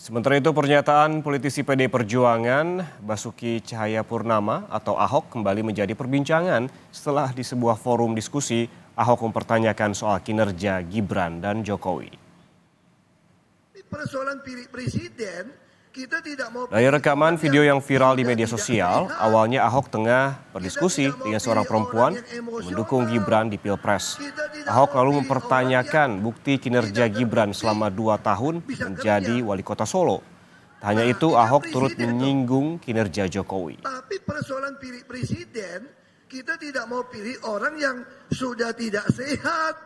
Sementara itu pernyataan politisi PD Perjuangan Basuki Cahayapurnama atau Ahok kembali menjadi perbincangan setelah di sebuah forum diskusi Ahok mempertanyakan soal kinerja Gibran dan Jokowi. Persoalan pilih presiden, kita tidak mau. Dari rekaman video yang viral di media sosial, awalnya Ahok tengah berdiskusi dengan seorang perempuan yang mendukung Gibran di Pilpres. Ahok lalu mempertanyakan bukti kinerja Gibran selama 2 tahun menjadi wali kota Solo. Tak hanya itu, Ahok turut menyinggung kinerja Jokowi. Tapi persoalan pilih presiden, kita tidak mau pilih orang yang sudah tidak sehat.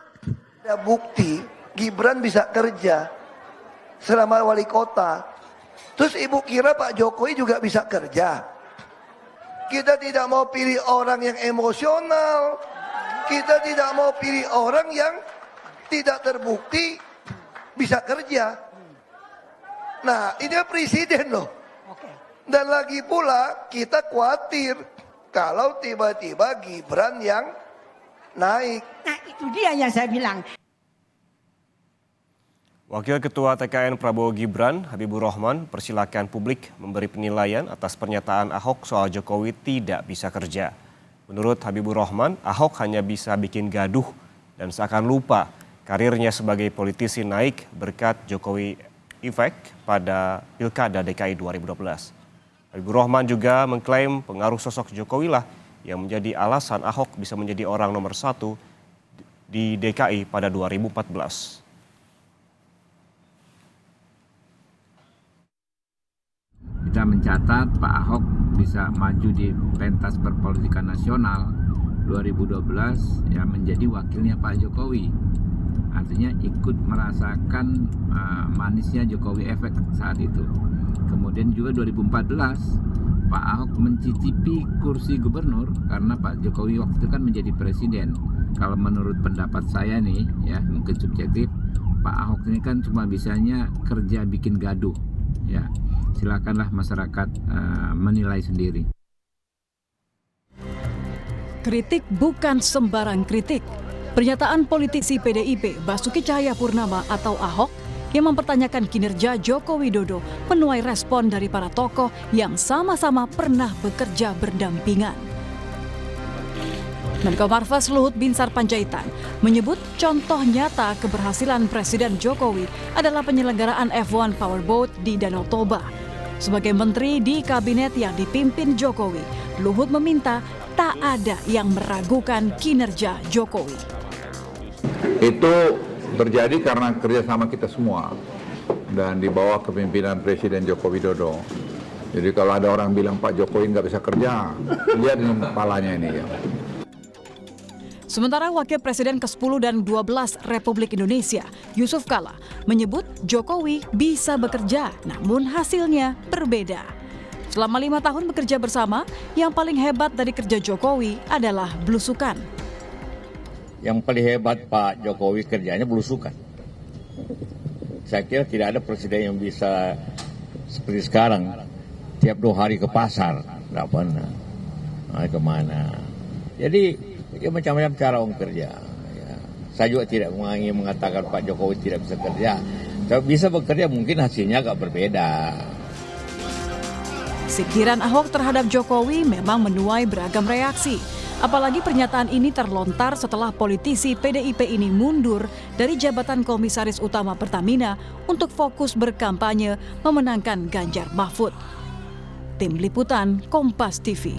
Ada bukti Gibran bisa kerja selama wali kota. Terus ibu kira Pak Jokowi juga bisa kerja? Kita tidak mau pilih orang yang emosional. Kita tidak mau pilih orang yang tidak terbukti bisa kerja. Nah, ini presiden loh. Dan lagi pula kita khawatir kalau tiba-tiba Gibran yang naik. Nah, itu dia yang saya bilang. Wakil Ketua TKN Prabowo Gibran, Habibur Rahman, persilakan publik memberi penilaian atas pernyataan Ahok soal Jokowi tidak bisa kerja. Menurut Habibur Rahman, Ahok hanya bisa bikin gaduh dan seakan lupa karirnya sebagai politisi naik berkat Jokowi Effect pada Pilkada DKI 2012. Habibur Rahman juga mengklaim pengaruh sosok Jokowi lah yang menjadi alasan Ahok bisa menjadi orang nomor 1 di DKI pada 2014. Kita mencatat Pak Ahok bisa maju di pentas perpolitikan nasional 2012 ya menjadi wakilnya Pak Jokowi. Artinya ikut merasakan manisnya Jokowi efek saat itu. Kemudian juga 2014 Pak Ahok mencicipi kursi gubernur karena Pak Jokowi waktu itu kan menjadi presiden. Kalau menurut pendapat saya nih ya mungkin subjektif, Pak Ahok ini kan cuma bisanya kerja bikin gaduh ya. Silakanlah masyarakat menilai sendiri. Kritik bukan sembarang kritik. Pernyataan politisi PDIP Basuki Cahayapurnama atau Ahok yang mempertanyakan kinerja Joko Widodo menuai respon dari para tokoh yang sama-sama pernah bekerja berdampingan. Menko Marves Luhut Binsar Panjaitan menyebut contoh nyata keberhasilan Presiden Jokowi adalah penyelenggaraan F1 Powerboat di Danau Toba. Sebagai menteri di kabinet yang dipimpin Jokowi, Luhut meminta tak ada yang meragukan kinerja Jokowi. Itu terjadi karena kerjasama kita semua dan di bawah kepemimpinan Presiden Joko Widodo. Jadi kalau ada orang bilang Pak Jokowi nggak bisa kerja, lihat ini kepalanya ini ya. Sementara Wakil Presiden ke-10 dan 12 Republik Indonesia, Yusuf Kala, menyebut Jokowi bisa bekerja, namun hasilnya berbeda. Selama 5 tahun bekerja bersama, yang paling hebat dari kerja Jokowi adalah belusukan. Yang paling hebat Pak Jokowi kerjanya belusukan. Saya kira tidak ada presiden yang bisa seperti sekarang, tiap 2 hari ke pasar, nggak pernah. Kemana. Jadi, ya macam-macam cara orang kerja. Ya. Saya juga tidak ingin mengatakan Pak Jokowi tidak bisa kerja. Kalau bisa bekerja mungkin hasilnya agak berbeda. Sindiran Ahok terhadap Jokowi memang menuai beragam reaksi. Apalagi pernyataan ini terlontar setelah politisi PDIP ini mundur dari jabatan Komisaris Utama Pertamina untuk fokus berkampanye memenangkan Ganjar Mahfud. Tim Liputan Kompas TV.